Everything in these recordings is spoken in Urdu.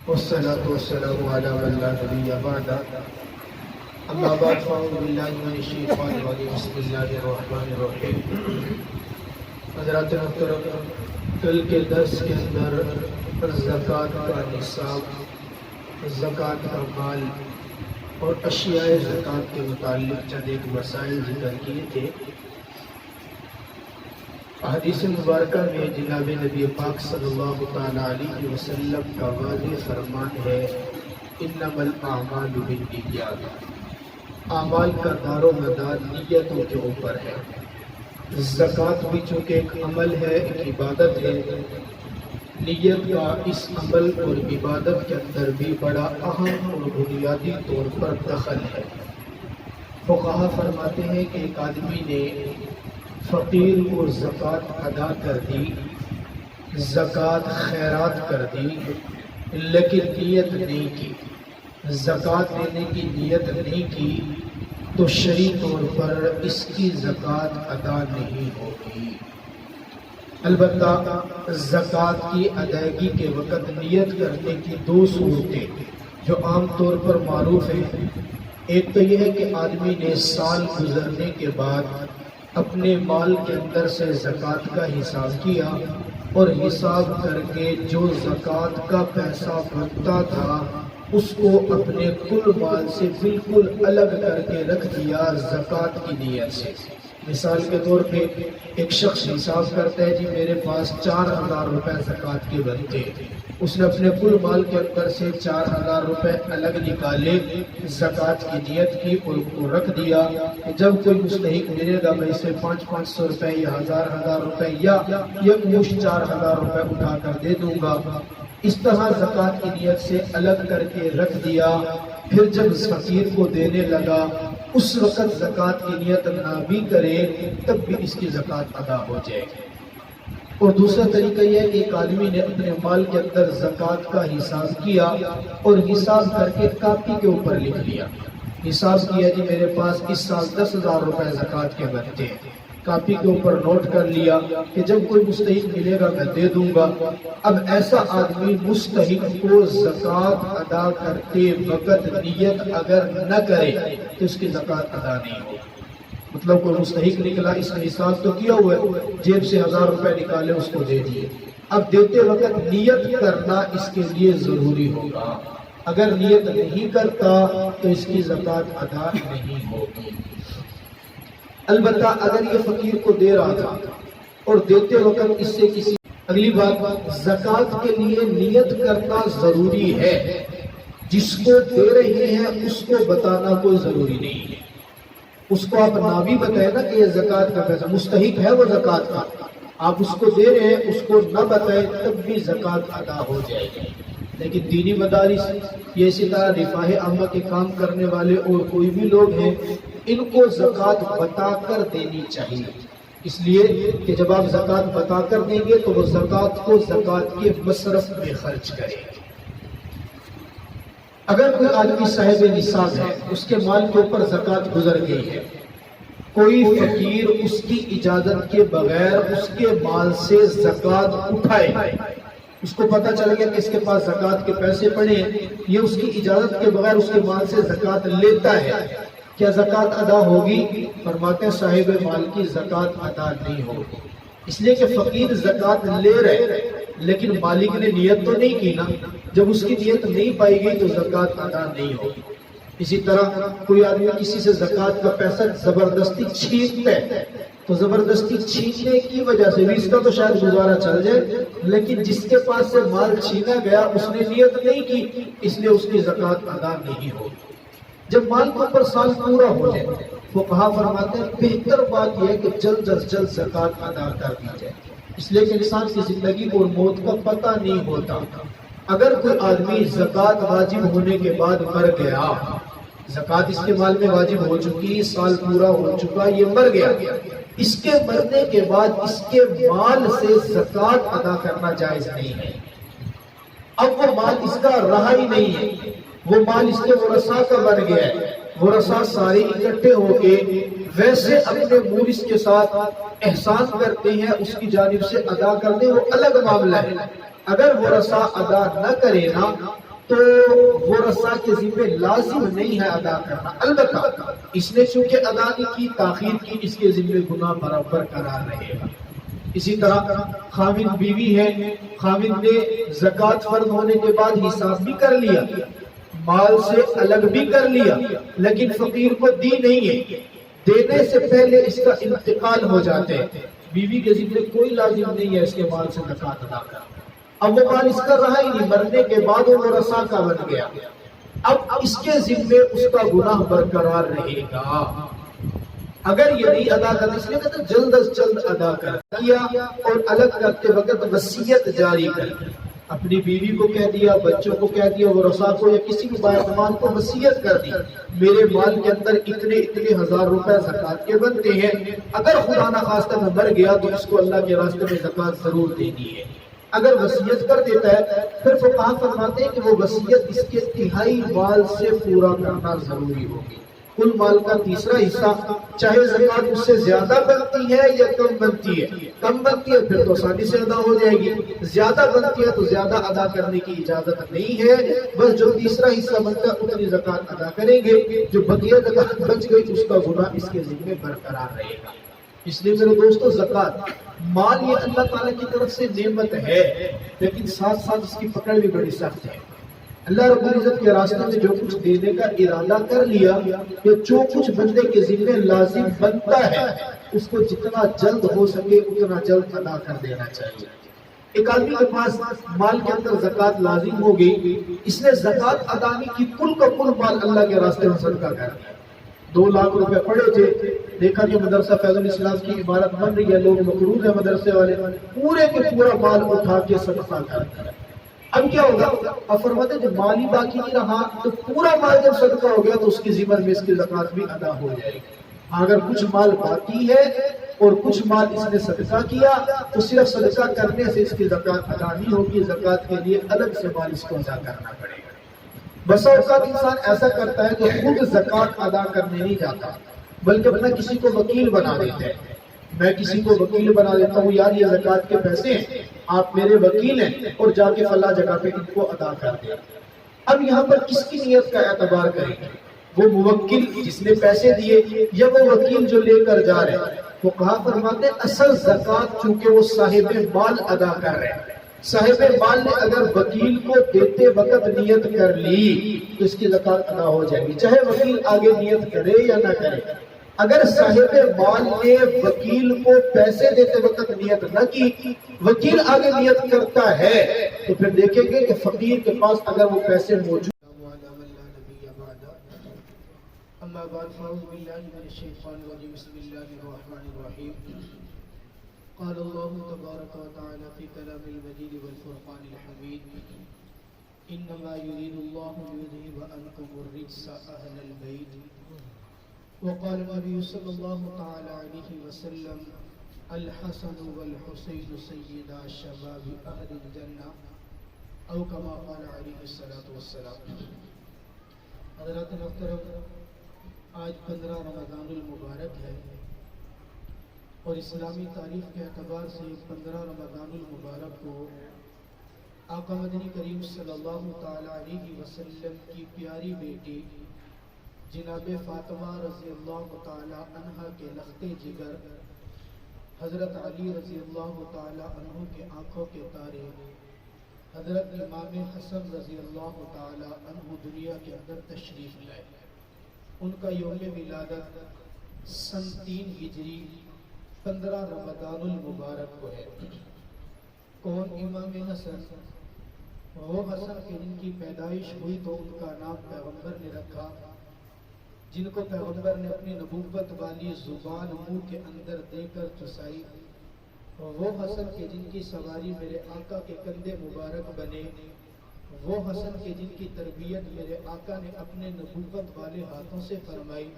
والصلاة والسلام على من لا نبي بعده اما بعد فاعوذ باللہ من الشیطان الرجیم بسم اللہ الرحمن الرحیم۔ حضرات محترم، کل کے درس کے اندر زکوٰۃ کا نصاب، زکوٰۃ کا مال اور اشیاء زکوٰۃ کے متعلق چند ایک مسائل ذکر کیے تھے۔ حدیث مبارکہ میں جناب نبی پاک صلی اللہ تعالیٰ علیہ وسلم کا واضح فرمان ہے انما الاعمال بالنیات، اعمال کا دار و مدار نیتوں کے اوپر ہے۔ زکوٰۃ بھی چونکہ ایک عمل ہے، ایک عبادت ہے، نیت کا اس عمل اور عبادت کے اندر بھی بڑا اہم اور بنیادی طور پر دخل ہے۔ فقہا فرماتے ہیں کہ ایک آدمی نے فقیر کو زکوٰۃ ادا کر دی، زکوٰۃ خیرات کر دی، لیکن نیت نہیں کی، زکوٰۃ دینے کی نیت نہیں کی، تو شرعی طور پر اس کی زکوٰۃ ادا نہیں ہوگی۔ البتہ زکوٰۃ کی ادائیگی کے وقت نیت کرنے کی دو صورتیں جو عام طور پر معروف ہیں، ایک تو یہ ہے کہ آدمی نے سال گزرنے کے بعد اپنے مال کے اندر سے زکوٰۃ کا حساب کیا اور حساب کر کے جو زکوٰۃ کا پیسہ بنتا تھا اس کو اپنے کل مال سے بالکل الگ کر کے رکھ دیا زکوٰۃ کی نیت سے۔ مثال کے طور پہ ایک شخص حساب کرتا ہے، جی میرے پاس 4000 روپے زکوٰۃ کے بنتے ہیں، اس نے اپنے کل مال کے اندر سے 4000 روپے الگ نکالے، زکوٰۃ کی نیت کی اور ان کو رکھ دیا کہ جب کوئی مستحق ملے گا میں اسے 500 روپے یا 1000 روپے یا یکمشت 4000 روپے اٹھا کر دے دوں گا۔ اس طرح زکوٰۃ کی نیت سے الگ کر کے رکھ دیا، پھر جب فقیر کو دینے لگا اس وقت زکوٰۃ کی نیت نہ بھی کرے تب بھی اس کی زکوٰۃ ادا ہو جائے گی۔ اور دوسرا طریقہ یہ ہے کہ ایک آدمی نے اپنے مال کے اندر زکوٰۃ کا حساب کیا اور حساب کر کے کاپی کے اوپر لکھ لیا، حساب کیا جی میرے پاس اس سال 10,000 روپے زکوٰۃ کے بنتے ہیں، کاپی کے اوپر نوٹ کر لیا کہ جب کوئی مستحق ملے گا میں دے دوں گا۔ اب ایسا آدمی مستحق کو زکوٰۃ ادا کرتے وقت نیت اگر نہ کرے تو اس کی زکوٰۃ ادا نہیں ہوگی۔ مطلب کوئی مستحق نکلا، اس نے حساب تو کیا ہوا ہے، جیب سے 1000 روپے نکالے اس کو دے دیے، اب دیتے وقت نیت کرنا اس کے لیے ضروری ہوگا۔ اگر نیت نہیں کرتا تو اس کی زکوٰۃ ادا نہیں ہوگی۔ البتہ اگر یہ فقیر کو دے رہا تھا اور دیتے وقت اس سے کسی، اگلی بات زکوٰۃ کے لیے نیت کرنا ضروری ہے، جس کو دے رہے ہیں اس کو بتانا کوئی ضروری نہیں ہے۔ اس کو آپ نہ بھی بتائیں نا کہ یہ زکوٰۃ کا پیسہ مستحق ہے، وہ زکوٰۃ کا آپ اس کو دے رہے ہیں، اس کو نہ بتائیں تب بھی زکوٰۃ ادا ہو جائے گی۔ لیکن دینی مدارس یہ اسی طرح رفاہ عامہ کے کام کرنے والے اور کوئی بھی لوگ ہیں، ان کو زکوٰۃ بتا کر دینی چاہیے، اس لیے کہ جب آپ زکوٰۃ بتا کر دیں گے تو وہ زکوٰۃ کو زکوٰۃ کے مصرف میں خرچ کریں گے۔ اگر کوئی آدمی صاحب نصاب ہے، اس کے مال کے اوپر زکوٰۃ گزر گئی ہے، کوئی فقیر اس کی اجازت کے بغیر اس کے مال سے زکوٰۃ اٹھائے، اس کو پتہ چل گیا کہ اس کے پاس زکوٰۃ کے پیسے پڑے ہیں، یہ اس کی اجازت کے بغیر اس کے مال سے زکوٰۃ لیتا ہے، کیا زکوٰۃ ادا ہوگی؟ فرماتے ہیں صاحب مال کی زکوٰۃ ادا نہیں ہوگی، اس لیے کہ فقیر زکوٰۃ لے رہے لیکن مالک نے نیت تو نہیں کی نا، جب اس کی نیت نہیں پائی گئی تو زکوٰۃ ادا نہیں ہوگی۔ اسی طرح کوئی آدمی کسی سے زکوٰۃ کا پیسہ زبردستی چھینتا ہے، تو زبردستی چھیننے کی وجہ سے بھی اس کا تو شاید گزارا چل جائے، لیکن جس کے پاس سے مال چھینا گیا اس نے نیت نہیں کی، اس لیے اس کی زکوٰۃ ادا نہیں ہوگی۔ جب مال کے اوپر سال پورا ہو جائے، فقہا فرماتے ہیں بہتر بات یہ ہے کہ جلد از جلد زکوٰۃ ادا کر دی جائے، اس لیے کہ انسان کی زندگی اور موت کا پتہ نہیں ہوتا۔ اگر کوئی آدمی زکوٰۃ واجب ہونے کے بعد مر گیا، زکوٰۃ اس کے مال میں واجب ہو چکی، سال پورا ہو چکا، یہ مر گیا، اس کے مرنے کے بعد اس کے مال سے زکوٰۃ ادا کرنا جائز نہیں ہے۔ اب وہ مال اس کا رہا ہی نہیں ہے، وہ مال اس کے ورثاء کا بن گیا ہے، ورثاء سارے اکٹھے ہو کے ویسے اپنے مورث کے ساتھ احسان کرتے ہیں، اس کی جانب سے ادا کرنے وہ الگ معاملہ ہے۔ اگر ورثاء ادا نہ کرے نا تو وہ رسا کے ذمہ لازم نہیں ہے ادا کرنا، البتہ اس نے چونکہ ادا نہیں کی، تاخیر کی، اس کے ذمہ گناہ برابر قرار رہے گا۔ اسی طرح خاوند بیوی ہے، خاوند نے زکوٰۃ فرض ہونے کے بعد حساب بھی کر لیا، مال سے الگ بھی کر لیا، لیکن فقیر کو دی نہیں ہے، دینے سے پہلے اس کا انتقال ہو جاتے ہیں، بیوی کے ذمہ کوئی لازم نہیں ہے اس کے مال سے زکوٰۃ ادا کرنا۔ اب وہ مال اس کا رہا ہی نہیں، مرنے کے بعد وہ ورثہ کا بن گیا، اب اس کے ذمہ اس کا گناہ برقرار رہے گا۔ اگر یہ نہیں ادا کرنا، اس لیے کہتے جلد از جلد ادا کر دیا، اور الگ کرتے وقت وصیت جاری کر دی، اپنی بیوی کو کہہ دیا، بچوں کو کہہ دیا، ورثاء کو یا کسی بھی بااعتماد کو وصیت کر دی، میرے مال کے اندر اتنے ہزار روپے زکوٰۃ کے بنتے ہیں، اگر خدا نخواستہ میں مر گیا تو اس کو اللہ کے راستے میں زکوٰۃ ضرور دینی ہے۔ اگر وصیت کر دیتا ہے، پھر فقہا فرماتے ہیں کہ وہ وصیت اس کے تہائی مال سے پورا کرنا ضروری ہوگی، کل مال کا تیسرا حصہ، چاہے زکوٰۃ اس سے زیادہ بنتی ہے یا کم بنتی ہے، کم بنتی ہے پھر تو آسانی سے ادا ہو جائے گی، زیادہ بنتی ہے تو زیادہ ادا کرنے کی اجازت نہیں ہے، بس جو تیسرا حصہ بنتا ہے اتنی زکوٰۃ ادا کریں گے، جو بقیہ زکوٰۃ بچ گئی اس کا گناہ اس کے ذمہ برقرار رہے گا۔ اس لیے میرے دوستو، زکوٰۃ مال یہ اللہ تعالیٰ کی طرف سے نعمت ہے، لیکن ساتھ ساتھ اس کی پکڑ بھی بڑی سخت ہے۔ اللہ رب العزت کے راستے میں جو کچھ دینے کا ارادہ کر لیا، یا جو کچھ بندے کے ذمہ لازم بنتا ہے، اس کو جتنا جلد ہو سکے اتنا جلد ادا کر دینا چاہیے۔ ایک آدمی کے پاس مال کے اندر زکوٰۃ لازم ہو گئی، اس نے زکوٰۃ ادا نہیں کی، کل کا کل مال اللہ کے راستے میں صدقہ کر دیا، 2 لاکھ روپے پڑے تھے، دیکھا کہ مدرسہ فیض الاسلام کی عمارت بن رہی ہے، لوگ مقروض ہیں مدرسے والے، پورے کے پورا مال اٹھا کے صدقہ کر دیا۔ اب کیا ہوگا؟ اب فرماتے ہیں جب مال ہی باقی نہیں رہا تو پورا مال جب صدقہ ہو گیا تو اس کی ذمہ میں اس کی زکوٰۃ بھی ادا ہو جائے گی۔ اگر کچھ مال باقی ہے اور کچھ مال اس نے صدقہ کیا تو صرف صدقہ کرنے سے اس کی زکوٰۃ ادا نہیں ہوگی، زکوٰۃ کے لیے الگ سے مال اس کو ادا کرنا پڑے گا۔ بسا اوقات انسان ایسا کرتا ہے کہ خود زکوٰۃ ادا کرنے نہیں جاتا، بلکہ اپنا کسی کو وکیل بنا دیتا ہے، میں کسی کو وکیل بنا دیتا ہوں، یار یہ زکوٰۃ کے پیسے ہیں، آپ میرے وکیل ہیں، اور جا کے فلاں جگہ پہ ان کو ادا کر دیں۔ اب یہاں پر کس کی نیت کا اعتبار کریں گے؟ وہ موکل جس نے پیسے دیے یا وہ وکیل جو لے کر جا رہے ہیں؟ وہ کہا فرماتے ہیں اصل زکوٰۃ چونکہ وہ صاحب مال ادا کر رہے ہیں، صاحب مال نے اگر وکیل کو دیتے وقت نیت کر لی تو اس کی زکوٰۃ ادا ہو جائے گی، چاہے وکیل آگے نیت کرے یا نہ کرے۔ اگر صاحب مال نے وکیل کو پیسے دیتے وقت نیت نہ کی، وکیل آگے نیت کرتا ہے، تو پھر دیکھیں گے کہ فقیر کے پاس اگر وہ پیسے موجود۔ اما بعد فاعوذ باللہ من الشیطان الرجیم، بسم اللہ الرحمن الرحیم۔ قال اللہ تبارک و تعالی فی کلام المجید والفرقان الحمید، انما یرید اللہ لیذہب عنکم الرجس اہل البیت، وقال النبی صلی اللہ تعالی علیہ وسلم الحسن والحسین سیدا شباب اہل الجنہ، او کما قال علیہ الصلاۃ والسلام۔ حضرات محترم، آج 15 رمضان المبارک ہے، اور اسلامی تاریخ کے اعتبار سے 15 رمضان المبارک کو آقا مدنی کریم صلی اللہ تعالی علیہ وسلم کی پیاری بیٹی جناب فاطمہ رضی اللہ تعالی عنہ کے لخت جگر حضرت علی رضی اللہ تعالی عنہ کے آنکھوں کے تارے حضرت امام حسن رضی اللہ تعالی عنہ دنیا کے اندر تشریف لائے۔ ان کا یوم ولادت سن 3 ہجری 15 رمضان المبارک کو ہے۔ کون امام حسن؟ وہ حسن کہ جن کی پیدائش ہوئی تو ان کا نام پیغمبر نے رکھا، جن کو پیغمبر نے اپنی نبوت والی زبان منہ کے اندر دے کر چسائی۔ وہ حسن کہ جن کی سواری میرے آقا کے کندھے مبارک بنے، وہ حسن کہ جن کی تربیت میرے آقا نے اپنے نبوت والے ہاتھوں سے فرمائی،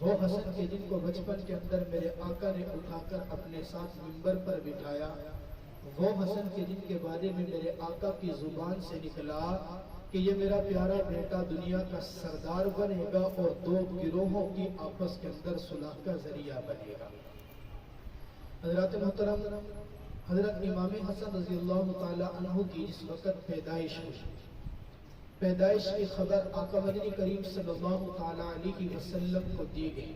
وہ حسن کہ جن کو بچپن کے اندر میرے آقا نے اٹھا کر اپنے ساتھ منبر پر بٹھایا، وہ حسن کہ جن کے بارے میں میرے آقا کی زبان سے نکلا کہ یہ میرا پیارا بیٹا دنیا کا سردار بنے گا اور 2 گروہوں کی آپس کے اندر صلح کا ذریعہ بنے گا۔ حضرات محترم، حضرت امام حسن رضی اللہ تعالی عنہ کی اس وقت پیدائش ہوئی، پیدائش کی خبر آقا مدنی کریم صلی اللہ تعالی علیہ وسلم کو دی گئی۔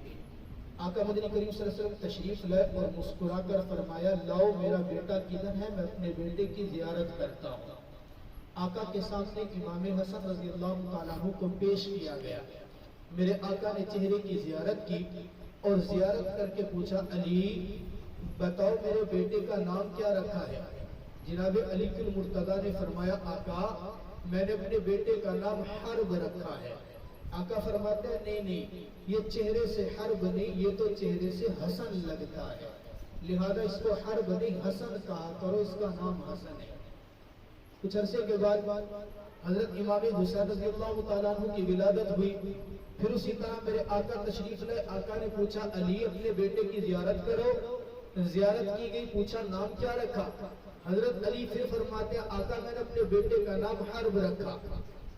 آقا مدنی کریم صلی اللہ علیہ وسلم تشریف لائے اور مسکرا کر فرمایا لاؤ میرا بیٹا کدھر ہے، میں اپنے بیٹے کی زیارت کرتا ہوں۔ آقا کے سامنے امام حسن رضی اللہ تعالیٰ عنہ کو پیش کیا گیا۔ میرے آقا نے چہرے کی زیارت کی اور زیارت کر کے پوچھا علی بتاؤ میرے بیٹے کا نام کیا رکھا ہے؟ جناب علی بن مرتضیٰ نے فرمایا آقا میں نے اپنے بیٹے کا نام حرب رکھا ہے۔ آقا فرماتے ہیں نہیں یہ چہرے سے حرب نہیں، یہ تو چہرے سے حسن لگتا ہے، لہذا اس کو حرب نہیں حسن کہا کرو، اس کا نام حسن ہے۔ کچھ عرصے کے بعد حضرت امام حسین رضی اللہ تعالیٰ عنہ کی ولادت ہوئی۔ پھر اسی طرح میرے آقا تشریف لائے، آقا نے پوچھا علی اپنے بیٹے کی زیارت کرو، زیارت کی گئی، پوچھا نام کیا رکھا؟ حضرت علی پھر فرماتے ہیں آقا میں نے اپنے بیٹے کا نام حرب رکھا۔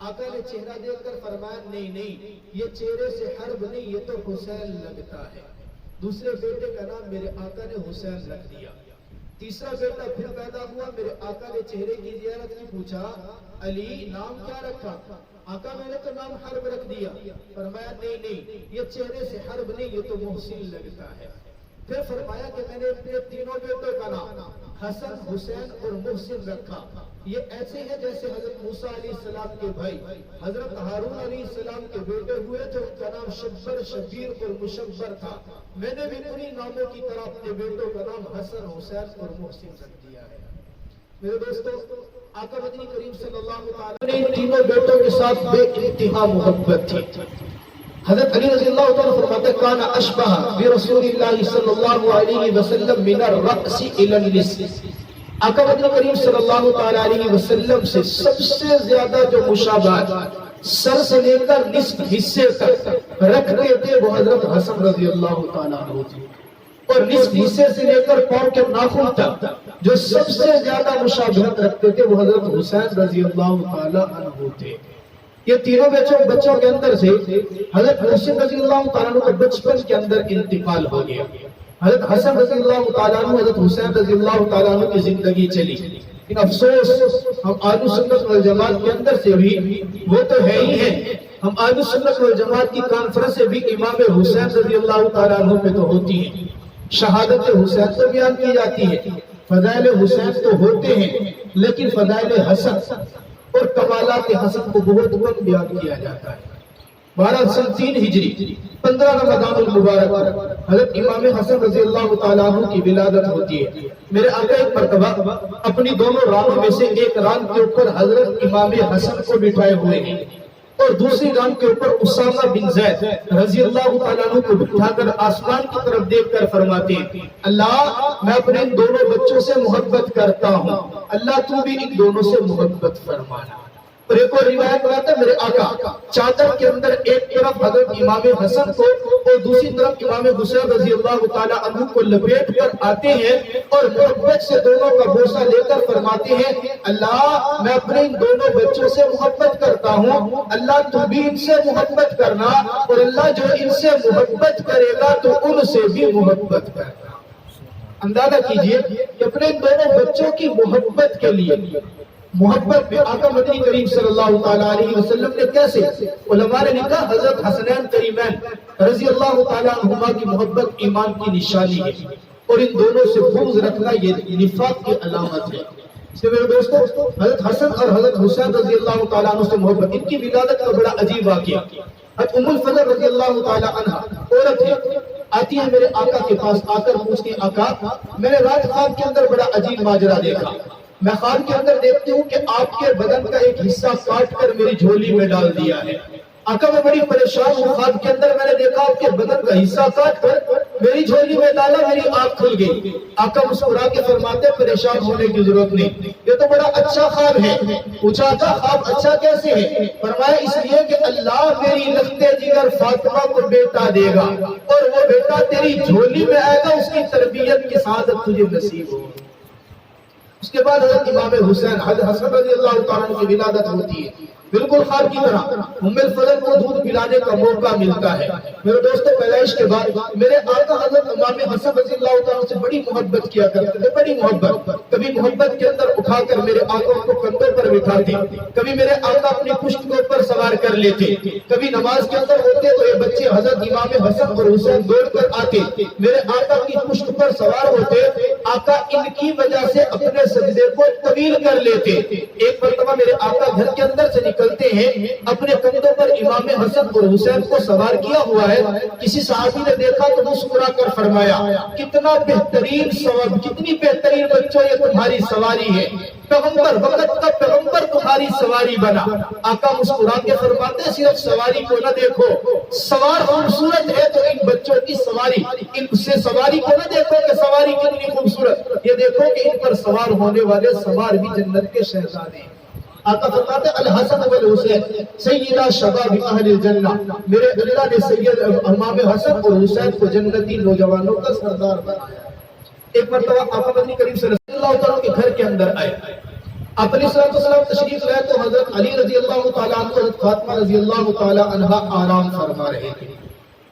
آقا نے چہرہ دیکھ کر فرمایا نہیں یہ چہرے سے حرب نہیں، یہ تو حسین لگتا ہے۔ دوسرے بیٹے کا نام میرے آقا نے حسین رکھ دیا۔ تیسرا بیٹا پھر پیدا ہوا، میرے آقا نے چہرے کی زیارت کی، پوچھا علی نام کیا رکھا؟ آقا میں نے تو نام حرب رکھ دیا۔ فرمایا نہیں یہ چہرے سے حرب نہیں، یہ تو محسن لگتا ہے۔ پھر فرمایا کہ میں نے اپنے تینوں بیٹوں کا نام حسن حسین اور محسن رکھا۔ یہ ایسے ہے جیسے حضرت موسیٰ علیہ السلام کے بھائی حضرت ہارون علیہ السلام کے بیٹے ہوئے تھے، ان کا نام شبر شبیر اور مشبر تھا۔ میں نے بھی انہی ناموں کی طرح اپنے بیٹوں کا نام حسن حسین اور محسن رکھ دیا ہے۔ میرے دوستو آقا مدنی کریم صلی اللہ علیہ وسلم نے تینوں بیٹوں کے ساتھ بے انتہا محبت تھی۔ حضرت علی رضی اللہ تعالیٰ فرماتے ہیں کانا اشبہ برسول اللہ صلی اللہ علیہ وسلم من الرأس الى النصف۔ آقا مدنی کریم صلی اللہ تعالیٰ علیہ وسلم سے سب سے زیادہ جو مشابہت سر سے لے کر نصف حصے تک رکھتے تھے وہ حضرت حسن رضی اللہ تعالیٰ عنہ تھے، اور نصف حصے سے لے کر پاؤں کے ناخن تک جو سب سے زیادہ مشابہت رکھتے تھے وہ حضرت حسین رضی اللہ تعالیٰ عنہ تھے۔ یہ تینوں بچوں کے اندر سے حضرت حسن رضی اللہ تعالیٰ عنہ کو بچپن کے اندر انتقال ہو گیا۔ حضرت حسن رضی اللہ تعالیٰ عنہ حضرت حسین رضی اللہ تعالیٰ عنہ کی زندگی چلی، لیکن افسوس ہم اہل سنت والجماعت کے اندر سے بھی وہ تو ہے ہی ہیں، ہم اہل سنت والجماعت کی کانفرنس سے بھی امام حسین رضی اللہ تعالیٰ عنہ پہ تو ہوتی ہیں، شہادت حسین تو بیان کی جاتی ہے، فضائل حسین تو ہوتے ہیں، لیکن فضائل حسن اور کمالات حسن کو بہت کم بیان کیا جاتا ہے۔ 12 سن 3 ہجری 15 رمضان المبارک حضرت امام حسن رضی اللہ تعالیٰ عنہ کی ولادت ہوتی ہے۔ میرے آقا ایک مرتبہ اپنی دونوں رانوں میں سے ایک ران کے اوپر حضرت امام حسن کو بٹھائے ہوئے ہیں اور دوسری ران کے اوپر اسامہ بن زید رضی اللہ تعالیٰ عنہ کو بٹھا کر آسمان کی طرف دیکھ کر فرماتے ہیں اللہ میں اپنے ان دونوں بچوں سے محبت کرتا ہوں، اللہ تو بھی ان دونوں سے محبت فرمانا۔ اور ایک اور روایت بناتا ہے میرے آقا چادر کے اندر ایک طرف حضرت امام حسن کو اور دوسری طرف امام حسین رضی اللہ تعالیٰ عنہ کو لپیٹ کر آتے ہیں اور محبت سے دونوں کا بوسہ لے کر فرماتے ہیں اللہ میں اپنے ان دونوں بچوں سے محبت کرتا ہوں، اللہ تو بھی ان سے محبت کرنا، اور اللہ جو ان سے محبت کرے گا تو ان سے بھی محبت کرنا۔ اندازہ کیجئے کہ اپنے ان دونوں بچوں کی محبت کے لیے محبت میں آقا مدنی کریم صلی اللہ تعالیٰ علیہ وسلم نے کیسے، علماء نے لکھا حضرت حسنین کریمین رضی اللہ تعالیٰ عنہما کی محبت ایمان کی نشانی ہے، اور ان دونوں سے بغض رکھنا یہ نفاق کی علامت ہے۔ اس لیے میرے دوستو حضرت حسن اور حضرت حسین رضی اللہ تعالیٰ عنہ سے محبت، ان کی ولادت کا بڑا عجیب واقعہ۔ حضرت ام الفضل رضی اللہ تعالیٰ عنہ عورت ہے، آتی ہے میرے آقا کے پاس، آ کر پوچھتی آقا میں نے رات خواب کے اندر بڑا عجیب ماجرا دیکھا، میں خواب کے اندر دیکھتی ہوں کہ آپ کے بدن کا ایک حصہ کاٹ کر میری جھولی میں ڈال دیا ہے۔ آقا میں بڑی پریشان ہوں، خواب کے اندر میں نے دیکھا آپ کے بدن کا حصہ کاٹ کر میری جھولی میں ڈالا، میری آنکھ کھل گئی۔ آقا مسکرا کے فرماتے پریشان ہونے کی ضرورت نہیں، یہ تو بڑا اچھا خواب ہے۔ پوچھا تھا خواب اچھا کیسے ہے؟ فرمایا اس لیے کہ اللہ میری لختے جگر فاطمہ کو بیٹا دے گا، اور وہ بیٹا تیری جھولی میں آئے گا، اس کی تربیت کی سعادت تجھے نصیب ہو۔ اس کے بعد حضرت امام حسین حضرت حسن رضی اللہ تعالیٰ عنہ کی ولادت ہوتی ہے۔ بالکل خواب کی طرح ام الفضل کو دودھ پلانے کا موقع ملتا ہے۔ میرے دوستوں، پیدائش کے بعد میرے آقا حضرت امام حسن رضی اللہ تعالیٰ سے بڑی محبت کیا کرتے تھے، بڑی محبت۔ کبھی محبت کے اندر اٹھا کر میرے آقا کو کندھوں پر بٹھاتے، کبھی میرے آقا اپنی پشت کے اوپر سوار کر لیتے، کبھی نماز کے اندر ہوتے تو یہ بچے حضرت امام حسن اور حسین دوڑ کر آتے، میرے آقا کی پشت پر سوار ہوتے، آقا ان کی وجہ سے اپنے سجدے کو طویل کر لیتے۔ ایک مرتبہ میرے آقا گھر کے اندر سے نکلتے ہیں، اپنے کندھوں پر امام حسن اور حسین کو سوار کیا ہوا ہے، کسی صحابی نے دیکھا تو مسکرا کر فرمایا کتنا بہترین سوار، کتنی بہترین بچوں یہ تمہاری سواری ہے، پیغمبر، وقت کا پیغمبر تمہاری سواری بنا۔ آقا مسکرا کے فرماتے صرف سواری کو نہ دیکھو، سوار خوبصورت ہے تو ان بچوں کی سواری، ان سے سواری کو نہ دیکھو کہ سواری کتنی خوبصورت، یہ دیکھو کہ ان پر سوار ہونے والے سوار بھی جنت کے شہزادے ہیں۔ آقا فرماتے الحسن والحسین سیدہ شباب اہل الجنہ، میرے اللہ نے سید امام حسن اور حسین کو جنتی نوجوانوں کا سردار بنایا۔ ایک مرتبہ آقا مدنی کریم صلی اللہ علیہ وسلم کے گھر کے اندر آئے، آپ علیہ السلام تشریف لائے تو حضرت علی رضی اللہ تعالیٰ عنہ، حضرت فاطمہ رضی اللہ تعالیٰ عنہ آرام فرما رہے تھے۔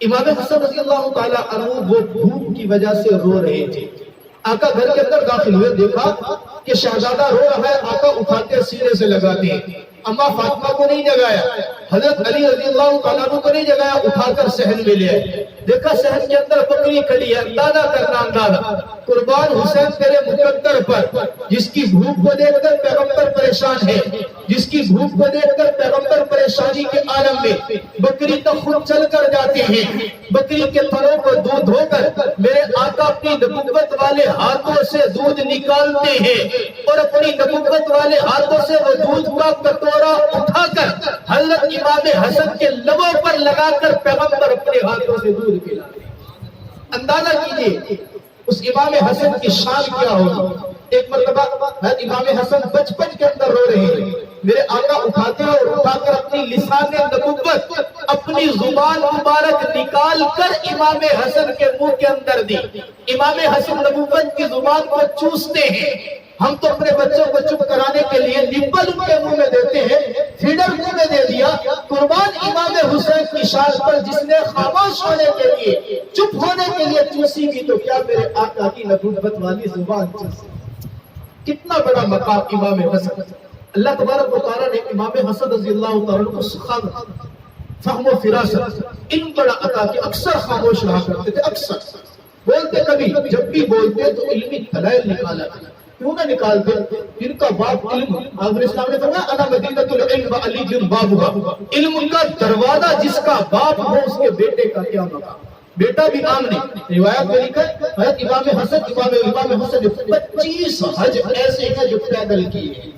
امام حسن رضی اللہ تعالیٰ عنہ وہ بھوک کی وجہ سے رو رہے تھے۔ آقا گھر کے اندر داخل ہوئے، دیکھا کہ شہزادہ رو رہا ہے، آقا اٹھاتے سینے سے لگاتے ہیں، اما فاطمہ کو نہیں جگایا، حضرت علی رضی اللہ تعالیٰ عنہ کو نہیں جگایا، اٹھا کر صحن میں لے آئے، دیکھا صحن کے اندر بکری کھڑی ہے، اندازہ کرنا اندازہ، قربان حسین تیرے مقدر پر، جس کی بھوک کو دیکھ کر پیغمبر پریشان ہے، جس کی بھوک کو دیکھ کر پیغمبر پریشانی کے عالم میں، بکری تو خود چل کر جاتے ہیں، بکری کے تھنوں کو دودھ دھو کر میرے آقا اپنی نبوت والے ہاتھوں سے دودھ نکالتے ہیں، اور اپنی نبوت والے ہاتھوں سے وہ دودھ کا کٹورا اٹھا کر حضرت امام حسن کے لبوں پر لگا کر پیغمبر اپنے ہاتھوں سے دودھ پلاتے ہیں۔ اندازہ کیجئے اس امام حسن کی شان کیا ہوگی۔ ایک مرتبہ حضرت امام حسن بچپن کے اندر رو رہے ہیں، میرے آقا اٹھاتے ہیں اور اٹھا کر اپنی لسان نبوت، اپنی زبان مبارک نکال کر امام حسن کے منہ کے اندر دی، امام حسن نبوت کی زبان کو چوستے ہیں۔ ہم تو اپنے بچوں کو چپ کرانے کے لیے نپل ان کے منہ میں دیتے ہیں، فیڈر منہ میں دے دیا، قربان امام حسین کی شان پر جس نے خاموش ہونے کے لیے، چپ ہونے کے لیے چوسی بھی، تو کیا میرے آقا کی نبوت والی زبان چوسی؟ کتنا بڑا مقام امام حسن۔ اللہ تبارک و تعالیٰ نے امام حسن رضی اللہ تعالیٰ کو سخاوت، فہم و فراست ان بڑا عطا کہ اکثر خاموش رہا کرتے تھے، اکثر بولتے، کبھی جب بھی بولتے تو علمی دلائل نکالا، کیوں نہ نکالتے؟ ان کا باپ علم، حضرت اسلام نے فرمایا انا مدینۃ العلم علی جن بابھا، علم کا دروازہ جس کا باپ ہو اس کے بیٹے کا کیا مقام، بیٹا بھی عام نہیں۔ روایت میں لکھا ہے حضرت امام حسن نے 25 حج ایسے ہیں جو پیدل کیے،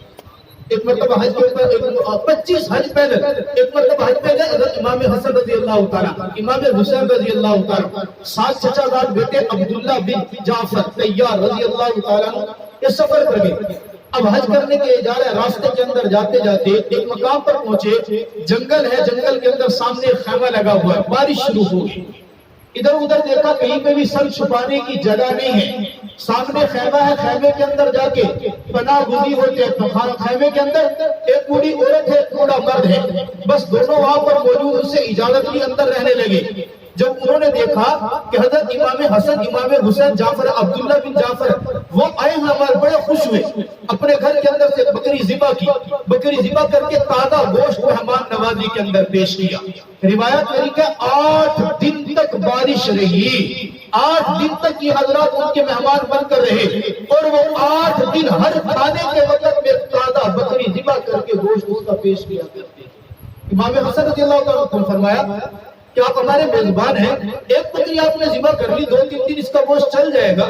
ایک مرتبہ حج کے اوپر 25 حج پیدل، ایک مرتبہ حج پہ گئے حضرت امام حسن رضی اللہ تعالیٰ، امام حسین رضی اللہ تعالیٰ، 7 چچا زاد بیٹے عبداللہ بن جعفر طیار رضی اللہ تعالیٰ، یہ سفر کر گئے۔ اب حج کرنے کے جا رہے، راستے کے اندر جاتے جاتے ایک مقام پر پہنچے، جنگل ہے، جنگل کے اندر سامنے خیمہ لگا ہوا ہے، بارش شروع ہو گئی، ادھر ادھر دیکھا کہیں پہ بھی سر چھپانے کی جگہ نہیں ہے، سامنے خیمہ ہے، خیمے کے اندر جا کے پناہ گزین ہوتے ہیں، خیمے کے اندر ایک بوڑھی عورت ہے، ایک بوڑھا مرد ہے، بس دونوں وہاں پر موجود، ان سے اجازت لی، اندر رہنے لگے۔ جب انہوں نے دیکھا کہ حضرت امام حسن، امام حسین، جعفر، عبداللہ بن جعفر وہ آئے ہیں، ہمارے بڑے خوش ہوئے، اپنے گھر کے اندر سے بکری ذبح کی، بکری ذبح کر کے تازہ گوشت مہمان نوازی کے اندر پیش کیا۔ روایت میں لکھا 8 دن تک بارش رہی، 8 دن تک یہ حضرات ان کے مہمان بن کر رہے، اور وہ 8 دن ہر کھانے کے وقت میں تازہ بکری ذبح کر کے گوشت اس کا پیش کیا کرتے۔ امام حسن رضی اللہ تعالیٰ نے فرمایا کہ آپ ہمارے میزبان ہیں، ایک بکری آپ نے ذبح کر لی، 2-3 دن اس کا گوشت چل جائے گا،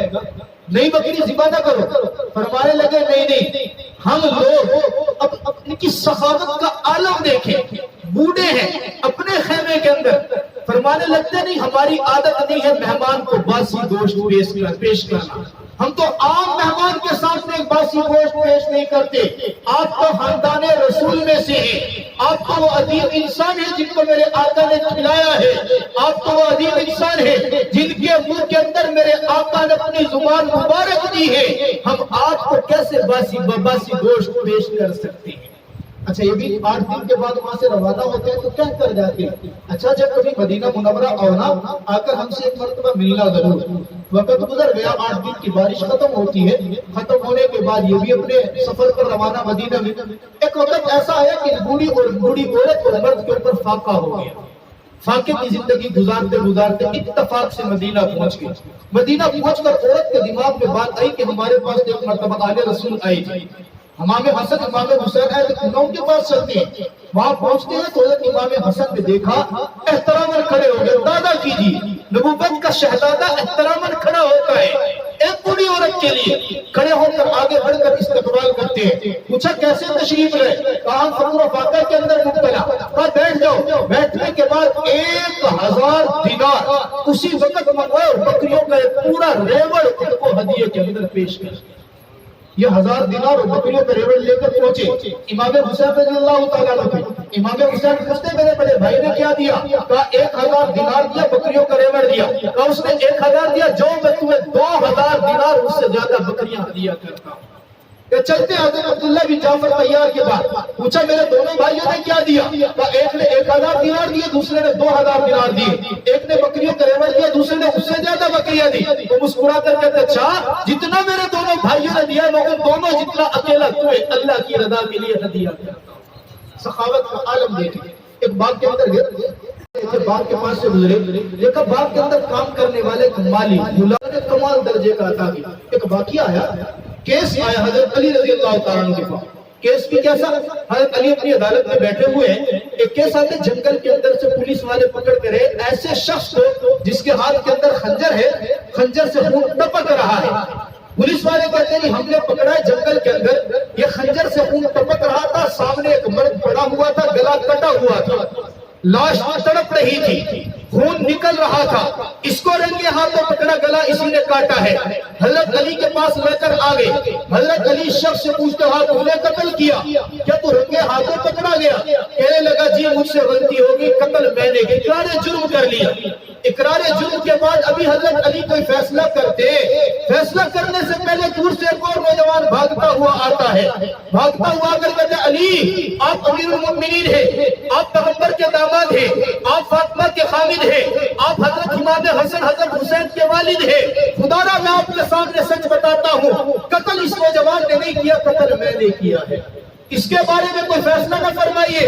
نئی بکری ذبح نہ کرو۔ فرمانے لگے نہیں، ہم لوگ اب ان کی سخاوت کا عالم دیکھیں، بوڑھے ہیں اپنے خیمے کے اندر، فرمانے لگتے نہیں، ہماری عادت نہیں ہے مہمان کو باسی گوشت پیش کرنا، ہم تو عام مہمان کے سامنے باسی گوشت پیش نہیں کرتے، آپ تو خاندان رسول میں سے ہیں، آپ تو وہ عظیم انسان ہیں جن کو میرے آقا نے کھلایا ہے، آپ تو وہ عظیم انسان ہیں جن کے منہ کے اندر میرے آقا نے اپنی زبان مبارک دی ہے، ہم آپ کو کیسے باسی گوشت پیش کر سکتے ہیں؟ اچھا یہ بھی 8 دن کے بعد وہاں سے روانہ ہوتے ہیں تو کیا کر جاتے ہیں؟ اچھا جب کبھی مدینہ منورہ آنا آ کر ہم سے ایک مرتبہ ملنا ضرور. وقت گزر گیا، 8 دن کی بارش ختم ہوتی ہے، ختم ہونے کے بعد یہ بھی اپنے سفر پر روانہ مدینہ میں. ایک وقت ایسا آیا کہ بوڑھی عورت اور مرد کے اوپر فاقہ ہو گیا. فاقے کی زندگی گزارتے گزارتے اتفاق سے مدینہ پہنچ گئے. مدینہ پہنچ کر عورت کے دماغ میں بات آئی کہ ہمارے پاس ایک مرتبہ آل رسول آئی تھی، امام حسن امام حسین آئے تو ان کے پاس چلتے ہیں. وہاں پہنچتے ہیں تو حضرت امام حسن نے دیکھا، احتراماً کھڑے ہو گئے. دادا کیجیے، نبوت کا شہزادہ احتراماً کھڑا ہوتا ہے ایک بوڑھی عورت کے لیے. کھڑے ہو کر آگے بڑھ کر استقبال کرتے ہیں. پوچھا کیسے تشریف لائے؟ کہا فقر و فاقہ کے اندر مبتلا. کہا بیٹھ جاؤ. بیٹھنے کے بعد 1000 دینار اسی وقت منگوائے اور بکریوں کا ایک پورا ریوڑ ان کو ہدیے کے اندر پیش کر. یہ 1000 دینار اور بکریوں کا ریوڑ لے کر پہنچے امام حسین رضی اللہ تعالیٰ عنہ. امام حسین پوچھتے میرے بڑے بھائی نے کیا دیا؟ کہا 1000 دینار دیا، بکریوں کا ریوڑ دیا. کہا اس نے 1000 دیا، جو میں تمہیں 2000 دینار اس سے زیادہ بکریاں دیا کرتا ہوں. چلتے حضرت عبداللہ بن جعفر طیار کے بعد پوچھا میرے دونوں بھائیوں نے کیا دیا؟ کہا ایک نے 1000 دینار دیے، دوسرے نے 2000 دینار دیے. ایک نے بکریوں کا ریوڑ دیا، دوسرے نے اس سے زیادہ بکریاں دی. تو مسکرا کر کہتے اچھا جتنا میرے دونوں بھائیوں نے دیا میں ان دونوں جتنا اکیلا تمہیں اللہ کی رضا کے لیے ہدیہ کرتا ہوں. سخاوت کا عالم دیکھیں. ایک باغ کے اندر گئے، باغ کے پاس سے گزرے، دیکھا باغ کے اندر کام کرنے والے ایک مالی اللہ نے کمال درجے کا عطا کیا. ایک واقعہ آیا، کیس آیا حضرت علی رضی اللہ تعالیٰ عنہ کے پاس. کیس بھی کیسا؟ حضرت علی اپنی عدالت میں بیٹھے ہوئے ہیں. ایک کیس آتے جنگل کے اندر سے پولیس والے پکڑ کرے ایسے شخص کو جس کے ہاتھ کے اندر خنجر ہے، خنجر سے خون ٹپک رہا ہے. پولیس والے کہتے ہیں ہم نے پکڑا ہے جنگل کے اندر، یہ خنجر سے خون ٹپک رہا تھا، سامنے ایک مرد پڑا ہوا تھا، گلا کٹا ہوا تھا، لاش تڑپ رہی تھی، خون نکل رہا تھا. اس کو رنگے ہاتھوں پکڑا، گلا اسی نے کاٹا ہے. حضرت علی کے پاس لے کر آ گئے. حضرت علی شخص سے پوچھتے ہاں تم نے قتل کیا؟ کیا تو رنگے ہاتھوں پکڑا گیا؟ کہنے لگا جی مجھ سے غلطی ہوگی، قتل میں نے اقرار جرم کر لیا. اقرار جرم کے بعد ابھی حضرت علی کوئی فیصلہ کرتے، فیصلہ کرنے سے پہلے دور سے ایک اور نوجوان بھاگتا ہوا آتا ہے. بھاگتا ہوا اگر کہتے علی آپ امیر المؤمنین ہیں، آپ پیغمبر کے داماد ہیں، آپ فاطمہ کے خامد ہیں، آپ حضرت امام حسن حضرت حسین کے والد ہیں، خدا را میں آپ کے سامنے سچ بتاتا ہوں قتل اس نوجوان نے نہیں کیا، قتل میں نے کیا ہے. اس کے بارے میں کوئی فیصلہ نہ فرمائیے.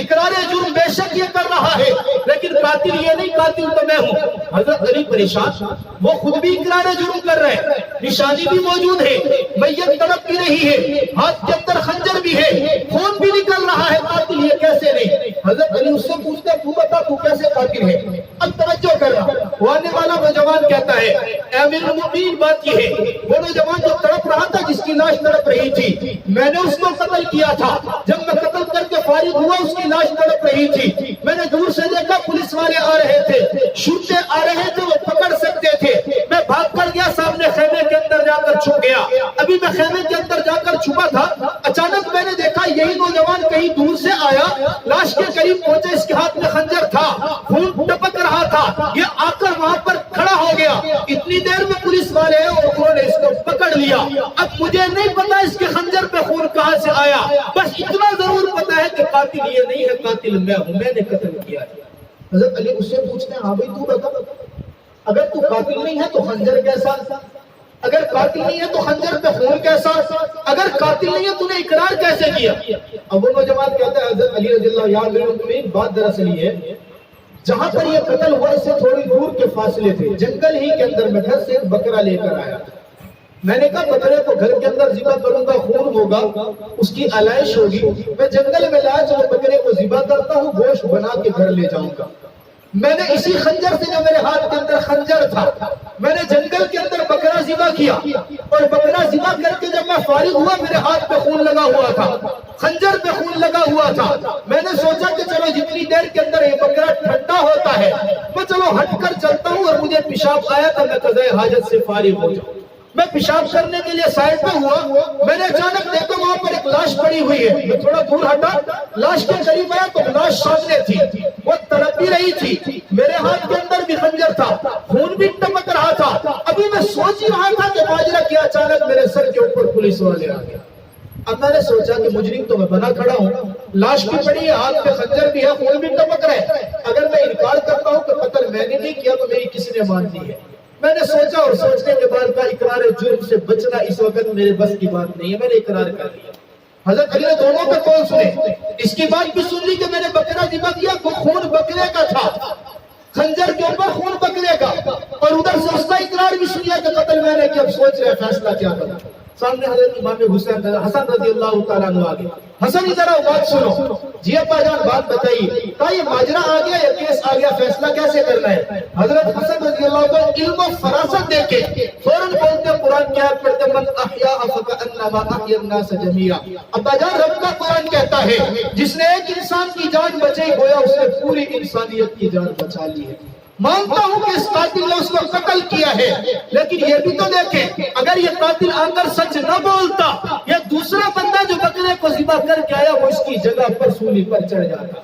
اقرار جرم بے شک یہ کر رہا ہے لیکن قاتل یہ نہیں، قاتل تو میں ہوں. حضرت علی پریشان، وہ خود بھی اقرار جرم کر رہے ہیں، نشانی بھی موجود ہے، میت تڑپ بھی رہی ہے، ہاتھ کے اندر خنجر بھی ہے، خون بھی نکل رہا ہے، قاتل یہ کیسے نہیں؟ حضرت علی اس سے پوچھتے تو بتا تو کیسے قاتل ہے؟ اب توجہ کر رہا وہ آنے والا نوجوان کہتا ہے اے امیر المؤمنین بات یہ ہے وہ نوجوان جو تڑپ رہا تھا، جس کی لاش تڑپ رہی تھی، میں نے اس کو قتل کیا تھا. جب میں قتل کر کے فارغ ہوا اس کی لاش تڑپ رہی تھی. میں نے دور سے دیکھا پولیس والے آ رہے تھے، شوٹے آ رہے تھے، وہ پکڑ سکتے تھے. میں بھاگ کر گیا، سامنے خیمے کے اندر جا کر چھپ گیا. ابھی میں خیمے کے اندر جا کر چھپا تھا، اچانک میں نے دیکھا یہی نوجوان کہیں دور سے آیا، لاش کے قریب پہنچے، اس کے ہاتھ میں خنجر تھا، خون ٹپک رہا تھا. یہ آ کر وہاں پر کھڑا ہو گیا. اتنی دیر میں پولیس والے ہیں اور انہوں نے اس کو پکڑ لیا. اب مجھے نہیں پتا اس کے خنجر پہ خون کہاں سے آیا، بس اتنا ضرور پتا ہے کہ قاتل یہ نہیں ہے، قاتل میں ہوں، میں نے قتل کیا ہے. حضرت علی اس سے پوچھتے ہیں ہاں بھائی تو بتا، اگر تو قاتل نہیں ہے تو خنجر کیسا؟ اگر قاتل نہیں ہے تو خنجر پہ خون کیسا؟ اگر قاتل نہیں ہے تو نے اقرار کیسے کیا؟ اب وہ نوجوان کہتا ہے حضرت علی رضی اللہ یا امیر المؤمنین بات دراصل یہ ہے، جہاں پر یہ قتل ہوا اس سے تھوڑی دور کے فاصلے تھے، جنگل ہی کے اندر میں گھر سے ایک بکرا لے کر آیا. میں نے کہا بکرے کو گھر کے اندر ذبح کروں گا، خون ہوگا، اس کی علائش ہوگی، میں جنگل میں لایا چلو بکرے کو ذبح کرتا ہوں، گوشت بنا کے گھر لے جاؤں گا. میں نے اسی خنجر سے جو میرے ہاتھ کے اندر خنجر تھا، میں نے جنگل کے اندر بکرا ذبح کیا اور بکرا ذبح کر کے جب میں فارغ ہوا میرے ہاتھ پہ خون لگا ہوا تھا، خنجر پہ خون لگا ہوا تھا. میں نے سوچا کہ چلو جتنی دیر کے اندر یہ بکرا ٹھنڈا ہوتا ہے میں چلو ہٹ کر چلتا ہوں، اور مجھے پیشاب آیا تو میں قضاء حاجت سے فارغ ہو جاؤں. میں پیشاب کرنے کے لیے سائڈ پہ ہوا، میں نے اچانک دیکھا وہاں پر ایک لاش پڑی ہوئی ہے. میں تھوڑا دور ہٹا، لاش کے قریب آیا تو لاش سامنے تھی، وہ تڑپ بھی رہی تھی، میرے ہاتھ کے اندر بھی خنجر تھا، خون بھی ٹپک رہا تھا. ابھی میں سوچ ہی رہا تھا کہ ماجرا کیا، اچانک میرے سر کے اوپر پولیس والے آ گیا. اب میں نے سوچا کہ مجرم تو میں بنا کھڑا ہوں، لاش بھی پڑی ہے، ہاتھ پہ خنجر بھی ہے، خون بھی ٹپک رہا ہے، اگر میں انکار کرتا ہوں کہ قتل میں نے نہیں کیا تو میری کس نے ماننی ہے؟ میں نے سوچا اور سوچنے کے بعد کا اقرار جرم سے بچنا اس وقت میرے بس کی بات نہیں ہے، میں نے اقرار کر لیا۔ حضرت علی نے دونوں کا قول سنے، اس کی بات بھی سن لی کہ میں نے بکرا ذبح کیا، خون بکرے کا تھا، خنجر کے اوپر خون بکرے کا، اور ادھر سے اس کا اقرار بھی سنیا کہ قتل میں نے کیا۔ اب سوچ رہے فیصلہ کیا کرنا۔ سامنے حضرت امام حسن رضی اللہ تعالیٰ عنہ آگے، حسن ذرا بات سنو، جی ابا جان بات بتائیے، کہا یہ ماجرا آ گیا یا کیس آ گیا، فیصلہ کیسے کرنا ہے؟ حضرت حسن رضی اللہ تعالیٰ علم و فراست دے کے فوراً بولتے، قرآن کی آیت پڑھتے، من احیاء فکأنما احیا الناس جميعا۔ ابا جان رب کا قرآن کہتا ہے جس نے ایک انسان کی جان بچائی گویا اس نے پوری انسانیت کی جان بچا لی ہے۔ مانتا ہوں کہ اس قاتل نے اس کو قتل کیا ہے، لیکن یہ بھی تو دیکھیں اگر یہ قاتل آ کر سچ نہ بولتا، یہ دوسرا بندہ جو بکرے کو ذبح کر کے آیا وہ اس کی جگہ پر سولی پر چڑھ جاتا۔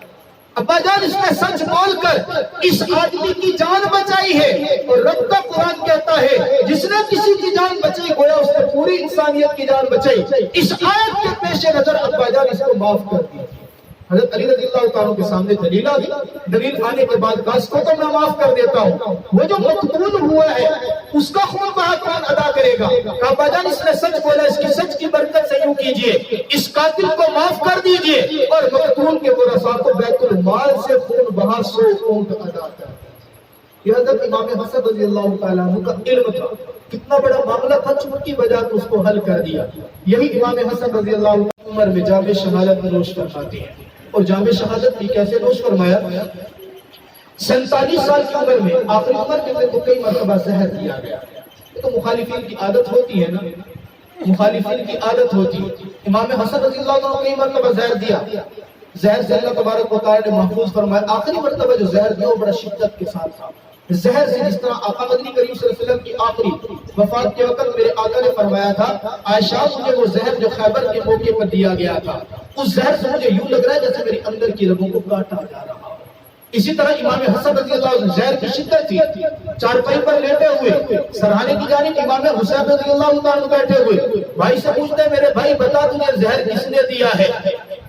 ابا جان اس نے سچ بول کر اس آدمی کی جان بچائی ہے، اور رب کا قرآن کہتا ہے جس نے کسی کی جان بچائی گویا اس نے پوری انسانیت کی جان بچائی۔ اس آیت کے پیش نظر ابا جان اس کو معاف کر دیا۔ حضرت علی رضی اللہ تعالیٰ کے سامنے دلیل آ گئی، دلیل آنے کے بعد کہا اس کو تو میں معاف کر دیتا ہوں، وہ جو مقتول ہوا ہے اس کا خون بہا کون ادا کرے گا؟ کہا ابا جان اس نے سچ بولا، اس کی سچ کی برکت سے یوں کیجئے، اس قاتل کو معاف کر دیجئے اور مقتول کے ورثاء کو بیت المال سے خون بہا 100 اونٹ ادا کر۔ یہ حضرت امام حسن رضی اللہ تعالیٰ عنہ کا علم تھا، کتنا بڑا معاملہ تھا، چوٹی بجا کے اس کو حل کر دیا۔ یہی امام حسن رضی اللہ عنہ عمر میں جام شہادت نوش فرماتے ہیں، اور جام شہادت بھی کیسے نوش فرمایا؟ 47 سال کی عمر میں، آخری عمر کے اندر کئی مرتبہ زہر دیا گیا۔ یہ تو مخالفین کی عادت ہوتی ہے نا، مخالفین کی عادت ہوتی ہے۔ امام حسن رضی اللہ عنہ کئی مرتبہ زہر دیا، زہر سے اللہ تبارک و تعالیٰ نے محفوظ فرمایا۔ آخری مرتبہ جو زہر دیا وہ بڑا شدت کے ساتھ تھا، زہر سے جس طرح آقا مدنی کریم صلی اللہ علیہ وسلم کی آخری وفات کے وقت میرے آقا نے فرمایا تھا، عائشہ مجھے وہ زہر جو خیبر کے موقع پر دیا گیا تھا اس زہر سے مجھے یوں لگ رہا ہے جیسے میری اندر کی رگوں کو کاٹا جا رہا۔ اسی طرح امام حسن رضی اللہ عنہ زہر کی شدت تھی، چارپائی پر لیٹے ہوئے، سرہانے کی جانب امام حسین رضی اللہ عنہ بیٹھے ہوئے، بھائی سے پوچھتے ہیں میرے بھائی بتا تجھے زہر کس نے دیا ہے،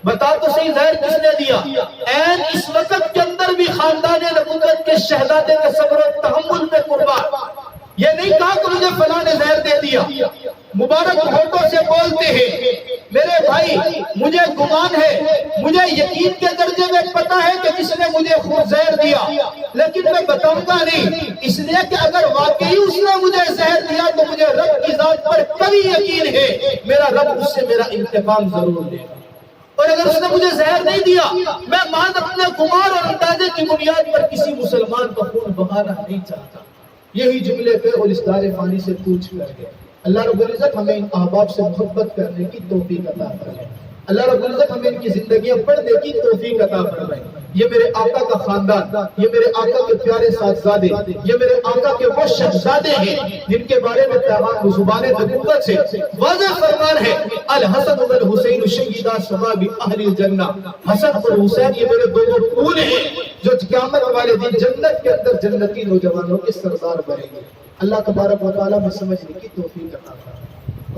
بتا تو صحیح زہر کس نے دیا؟ این اس وقت کے اندر بھی خاندان نبوت کے شہزادے کے صبر و تحمل پہ قربان، یہ نہیں کہا کہ مجھے فلاں نے زہر دے دیا، مبارک ہونٹوں سے بولتے ہیں میرے بھائی مجھے گمان ہے، مجھے یقین کے درجے میں پتا ہے کہ کس نے مجھے خود زہر دیا، لیکن میں بتاؤں گا نہیں، اس لیے کہ اگر واقعی اس نے مجھے زہر دیا تو مجھے رب کی ذات پر کبھی یقین ہے میرا رب اس سے میرا انتقام ضرور لے گا، اور اگر اس نے مجھے زہر نہیں دیا میں مان اپنے گمان اور اندازے کی بنیاد پر کسی مسلمان کا خون بہانا نہیں چاہتا۔ یہی جملے پہ اور اس دار فانی سے پوچھ کر گئے۔ اللہ رب العزت ہمیں ان احباب سے محبت کرنے کی توفیق عطا فرمائے، اللہ رب العزت ہمیں ان کی زندگیاں پڑھنے کی توفیق عطا فرمائے۔ یہ میرے آقا کا خاندان، یہ میرے آقا کے پیارے صاحبزادے، یہ میرے آقا کے وہ شہزادے ہیں جن کے بارے میں پیغام زبان نبوت سے واضح فرمان ہے، الحسن والحسین شہیدا شباب اہل الجنہ، حسن اور حسین یہ میرے دونوں پھول ہیں جو قیامت والے دن جنت کے اندر جنتی نوجوانوں کے سردار بنیں گے۔ اللہ تبارک و تعالیٰ میں سمجھنے کی توفیق عطا فرمائے۔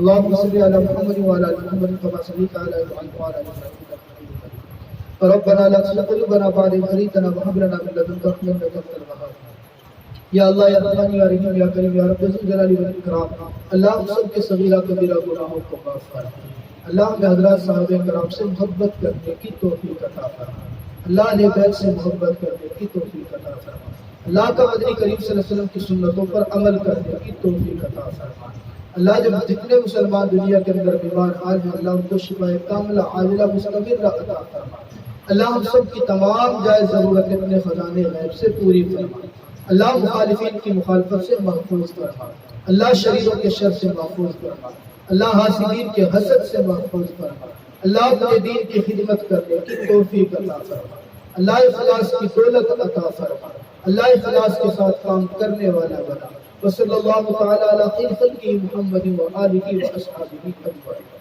اللهم صل على محمد وعلى ال محمد كما صليت على ابراهيم وعلى ال ابراهيم ربنا لا تزغ قلوبنا بعد إذ هديتنا وهب لنا من لدنك رحمة إنك أنت الوهاب۔ یا اللہ یا رحمان یا رحیم یا کریم یا رب ذوالجلال والاکرام، اللہ ہم سب کے صغیرہ کبیرہ گناہوں کو معاف فرما، اللہ ہمیں حضرات صحابہ کرام سے محبت کرنے کی توفیق عطا فرما، اللہ نے بیت سے محبت کرنے کی توفیق عطا فرما، اللہ کا مدنی کریم صلی اللہ علیہ وسلم کی سنتوں پر عمل کرنے کی توفیق عطا فرما۔ اللہ جب جتنے مسلمان دنیا کے اندر بیمار حال ہیں اللہ ان کو شفا کاملہ عاجلہ مستمرہ عطا فرما، اللہ ہم سب کی تمام جائز ضرورتیں اپنے خزانے غیب سے پوری فرما، اللہ مخالفین کی مخالفت سے محفوظ فرما، اللہ شریروں کے شر سے محفوظ فرما، اللہ حاسدین کے حسد سے محفوظ فرما، اللہ اپنے دین کی خدمت کرنے کی توفیق عطا فرما، اللہ اخلاص کی دولت عطا فرما، اللہ اخلاص کے ساتھ کام کرنے والا بنا۔ وصلی اللہ تعالی علی خیر خلقہ محمد و آلہ و اصحابہ اجمعین۔